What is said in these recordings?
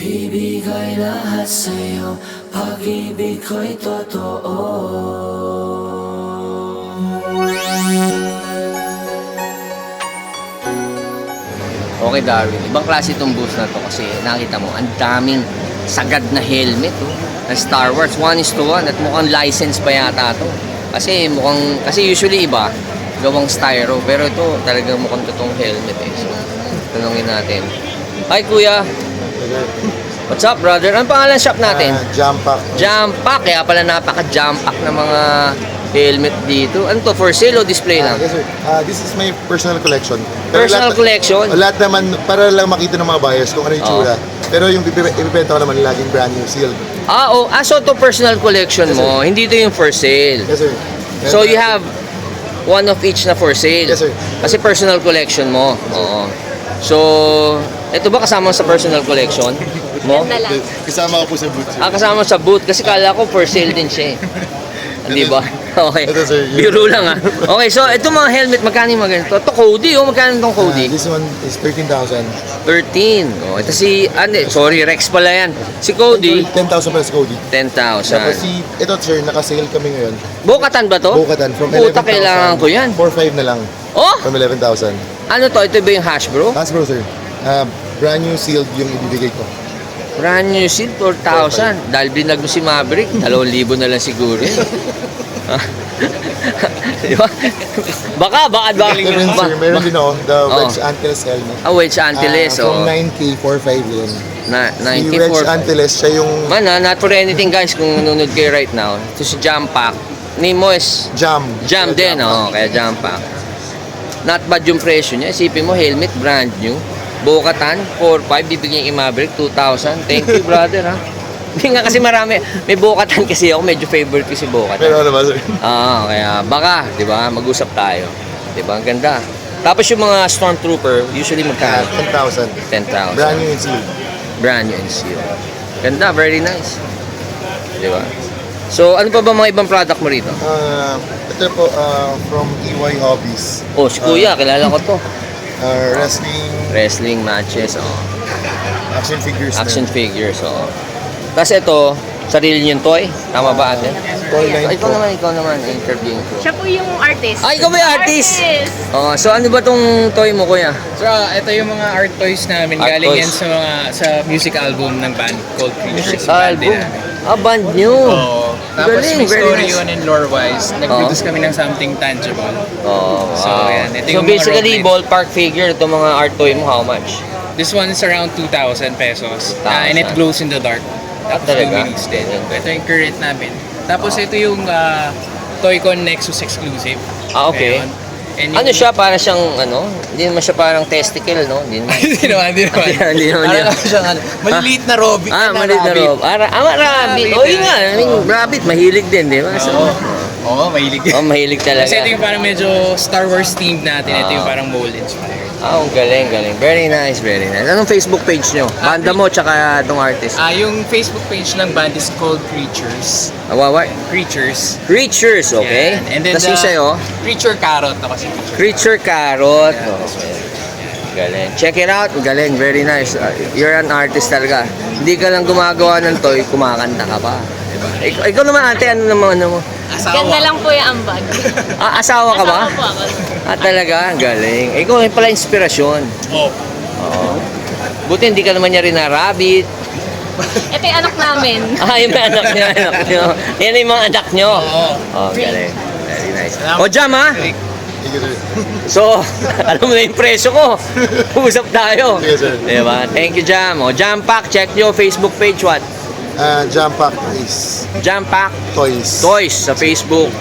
Bibigay lahat sa'yo, pag-ibig ko'y totoo. Okay, Darwin. Ibang klase itong booth na to kasi nakita mo, ang daming sagad na helmet na Star Wars. 1:1 at mukhang license pa yata to. Kasi usually iba, gawang styro. Pero ito talagang mukhang totoong helmet eh. So, tanungin natin. Hi, kuya. What's up, brother? Ano pangalan shop natin? Jump Pack. Jump Pack. Kaya pala napaka-jump pack na mga helmet dito. Ano to? For sale o display lang? Yes, sir. This is my personal collection. Personal collection? Lahat naman, para lang makita ng mga buyers kung ano yung tsura. Pero yung ibibenta ko naman laging brand new sealed. So to personal collection mo, hindi to yung for sale. Yes, sir. So you have one of each na for sale? Yes, sir. Kasi personal collection mo. Oo. So, ito ba kasama sa personal collection mo? Kasama ko po sa booth, sir. Kasama sa booth. Kasi kala ko for sale din siya eh. Di ba? Okay. Ito, sir. Biro lang ah. Okay, so ito mga helmet, magkano yung mga ganito? Ito Cody, magkano itong Cody? This one is 13,000. 13. Ito si, Rex pala yan. Si Cody, 10,000 plus Cody. 10,000. Tapos ito, sir, naka-sale kami ngayon. Bukatan ba to? Bukatan from Puta, 11,000. kailangan ko yan. 4,500 na lang. Oh! From 11,000. Ano to? Ito ba yung Hasbro? Hasbro, sir. Brand new sealed yung ibibigay ko. Brand new seal, 4,000. Dahil binag mo si Maverick, 2,000 na lang siguro yun. Di ba? Baka. Meron din ako, the Wedge Antilles helmet. Wedge Antilles, From 9K, 4,500 din. Si Wedge 94. Antilles, siya yung Not for anything guys, kung nanonood kayo right now. Ito si Jam Pack. Name mo is Jam. Jam din, kaya Jam Pack. Not bad yung presyo niya. Isipin mo, helmet, brand new. Bukatan, 4,500, bibigyan kay Maverick, 2,000. Thank you, brother, ha? Hindi nga kasi marami. May Bukatan kasi ako, medyo favorite ko si Bukatan. Pero ano ba, sir? Kaya baka, di ba, mag-usap tayo. Di ba, ang ganda. Tapos yung mga Stormtrooper, usually magkano? 10,000. 10,000. Brand new and sealed. Brand new and sealed. Ganda, very nice. Di ba? So, ano pa ba mga ibang product mo rito? Ito po, from EY Hobbies. Si Kuya, kilala ko to. Wrestling, matches, action figures. Action figures, Tapos ito, sarili niyong toy. Tama ba ate? Toy line po. Ikaw naman, interviewing ko. Siya po yung artist. Ikaw ba yung artist? So ano ba tong toy mo, kuya? So, ito yung mga art toys namin. Art Galing toys. yan sa music album ng band called Creatures. Album? Band new. Oo. Tapos Galing, may very story nice. yun and lore-wise. Nag-produce kami ng something tangible. So, yan. Ito so yung mga basically, roleplays. ballpark figure itong mga art toy mo, how much? This one is around 2,000 pesos. And it 1,000. glows in the dark. Tapos talaga? luminous din. Ito yung current namin. Tapos ito yung Toy-Con Nexus exclusive. Okay. Ngayon. And Ano siya, para siyang, hindi naman siya parang testicle, no? Hindi naman. Hindi naman. Hindi naman. Parang lang siyang maliliit na Robin. Maliit na rob. Rabbit. Yun nga. Rabbit, mahilig din, di ba? Oo, mahilig. Mahilig talaga. Kasi ito yung parang medyo Star Wars themed natin. Ito yung parang mold inspired. Galing. Very nice, very nice. Anong Facebook page nyo? Banda mo, tsaka itong artist. Yung Facebook page ng band is called Creatures. What? Creatures. Creatures, okay? Yan. And then Tapos yung sa'yo, Creature Carrot na kasi. Creature Carrot. Galing. Check it out. Galing. Very nice. You're an artist talaga. Hindi ka lang gumagawa ng toy, kumakanta ka pa. Diba? Ikaw naman ate, ano naman mo? Ganda lang po yung ambag. Asawa ka ba? Asawa po ako. Talaga? Galing. Ikaw yung pala inspirasyon. Oo. Buti hindi ka naman niya rin na rabbit. Ito yung anak namin. Yung mga anak nyo. Yan yung mga anak nyo. Galing. Very nice. Jam ha? Thank you, sir. So, alam mo na yung presyo ko. Usap tayo. Yes, sir. Diba? Thank you, Jam. Jam Pack, check nyo Facebook page, what? Jump Pack Toys. Jam Pack Toys. sa Facebook.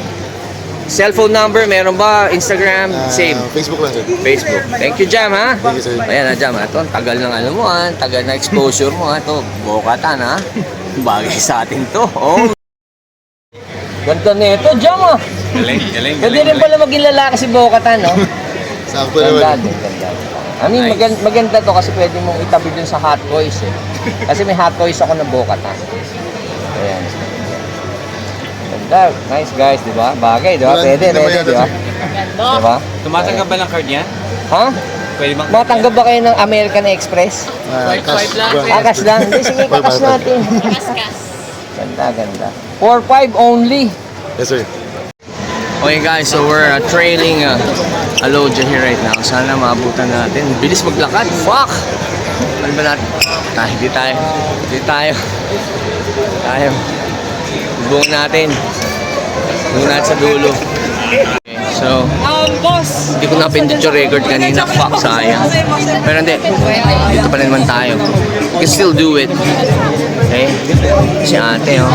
Cellphone number, meron ba? Instagram, same. Facebook lang, sir. Facebook. Thank you, Jam, ha? Thank you, sir. Ayan na, Jam. Ito, tagal ng mo, ha? Tagal na exposure mo, ha? Ito, Bukatan, ha? Bagay sa atin to. Ganda na ito, Jam, ha? Galing. Pwede rin pala maging lalaki si Bukatan, no? Sakto Ganda, naman. ganda. I mean, maganda to kasi pwede mong itabi dun sa Hot Toys, eh. Kasi may Hot Toys ako na Bukatan. Ayan. Ganda. Nice, guys, di ba? Bagay, di ba? Pwede, di ba? Ganda. Di ba? Tumatanggap ba ng card yan? Ha? Pwede bang Matanggap ba kayo ng American Express? Swipe lang. Kakas lang. Hindi, sige, kakas natin. Kaskas. Ganda, ganda. 4-5 only. Yes, sir. Okay guys, so we're trailing Alodia here right now. Sana maabutan natin. Bilis maglakad. Fuck! Ano ba natin? Di tayo. Buong natin. Buong natin sa dulo. Okay, so, hindi ko napindot yung record kanina. Fuck, sayang. Pero hindi. Dito pa rin naman tayo. We can still do it. Okay? Si ate, oh.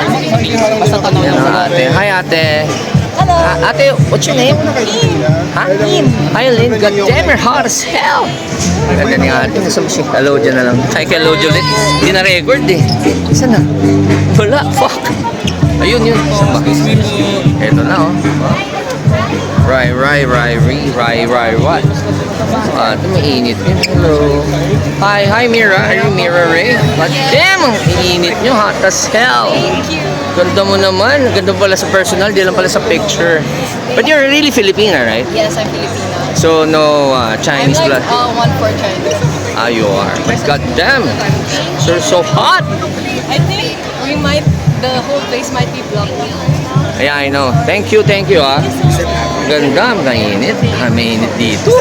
Yan ang ate. Hi, ate. Ate, what's your name? Ha? Hi, Lynn. God damn, you're hot as hell. Ganda ni ate. Gusto mo si Alodia na lang. Ay, kay Alodia ulit. Hindi na record eh. Saan na? Wala. Fuck. Ayun, yun. Saan ba? Ito na, oh. What? Ate, mainit yun. Hello. Hi, Mira. Are you Mira Ray? God damn, ang init nyo. Hot as hell. Ganda mo naman. Ganda pala sa personal, di lang pala sa picture. But you're really Filipina, right? Yes, I'm Filipino. So, no Chinese I'm blood? like 1 for Chinese. Ah, you are. But god damn. You're so hot. I think the whole place might be blocked. Yeah, I know. Thank you, ah. Ganda, mainit. Mainit dito.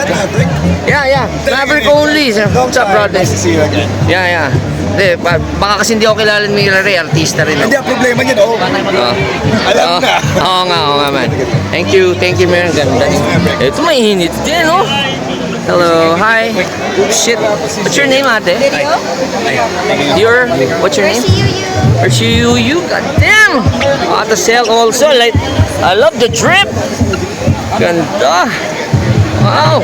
Yeah. Maverick only. What's up, brother? Nice to see you again. Yeah. Hindi, baka kasi hindi ako kilala ni Mira Ray, artista rin ako. Hindi, ang problema niyan, oh. Alam na. Oo nga, man. Thank you, Mira. Ganda. Ito mainit din, oh. Hello, hi. Shit. What's your name, ate? What's your name? RCUU. God damn. Hot as hell also. Like, I love the drip. Ganda. Wow.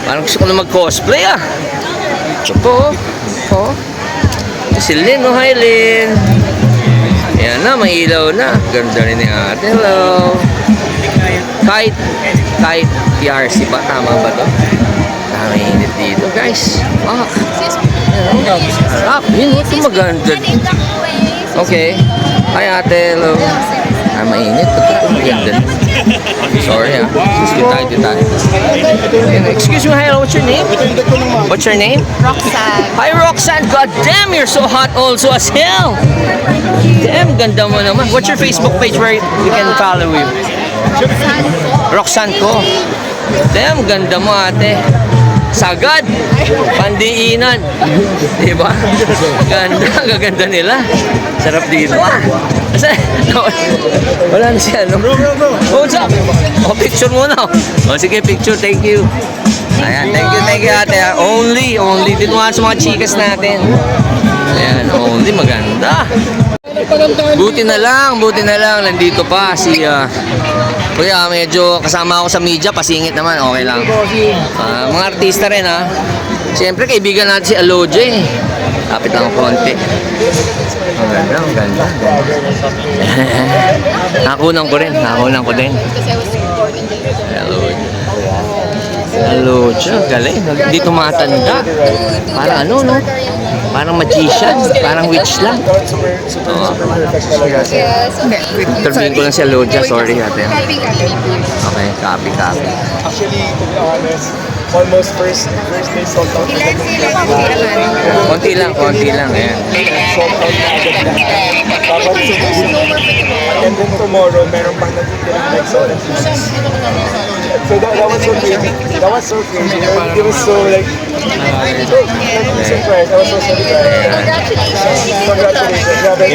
Parang gusto ko na mag-cosplay, ah. Ito po. Si Lynn, oh, hi Lynn. Ayan na, may ilaw na. Ganda rin ni ate. Hello. Kahit PRC ba? Tama ba to? Mainit dito, guys. Sarap. Yun, ito maganda. Okay. Hi ate, hello. Mainit. Maganda. Sorry, ah. Excuse tayo. Excuse me, hello. What's your name? Roxanne. Hi, Roxanne. God damn, you're so hot also as hell. Damn, ganda mo naman. What's your Facebook page where we can follow you? Roxanne ko. Damn, ganda mo, ate. Sagad. Pandiinan. Diba? Gaganda nila. Sarap dito, ah. Wala na siya, no? Oh, what's up? Oh, picture muna. Oh, sige, picture. Thank you. Ayan, thank you, ate. Only. Dito nga sa mga chikas natin. Ayan, only. Maganda. Buti na lang. Nandito pa si... Kuya, medyo kasama ako sa media, pasingit naman, okay lang. Mga artista rin, ha. Siyempre, kaibigan natin si Alodia, eh. Lapit lang konti. Ang ganda. Nakunan ko din. Alodia, galing. Hindi tumatanda. Parang ano, no? Parang magician, parang witch lang. Interviewin ko lang si Alodia, sorry ate. Okay, copy. Actually, to be honest, almost first day sold out. Konti lang, ayan. Sold out na agad lahat. Tapos and then tomorrow, meron pang natitirang like solid pieces. So that was so crazy. It was so like surprised. I was so surprised. Congratulations. Grabe.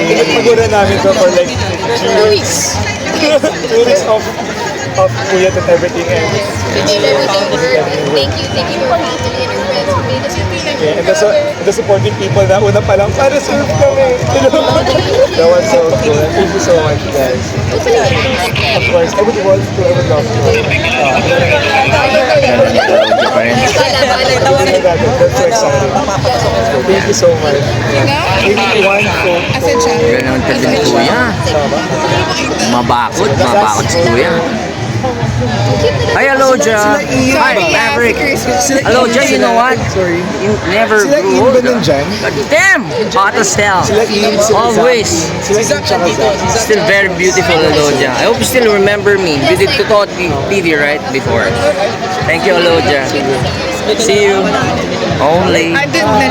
Pinagpagura namin to for like 2 weeks. 2 weeks of Puyat and everything. And Thank you for your family and your friends who made us yeah, and the supporting people na una pa lang para serve kami. That was so cool. Thank you so much, guys. Of course, I would love to. That's so exciting. Thank you so much. Maybe one quote. Ganun ka din si Kuya. Mabakot si Kuya. Hi, Alodia. Hi, Maverick. Alodia, you know what? Sorry. You never Sila grew Ian old. ba nandyan? God damn! Hot as hell. Sila Ian, sila Always. Sila Ian, tsaka Zach. Still very beautiful, Alodia. I hope you still remember me. We did Totoo TV, right? Before. Thank you, Alodia. See you. Only.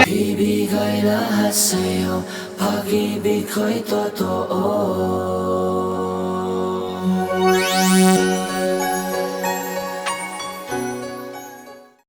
Ibigay lahat sa'yo, pag-ibig ko'y totoo.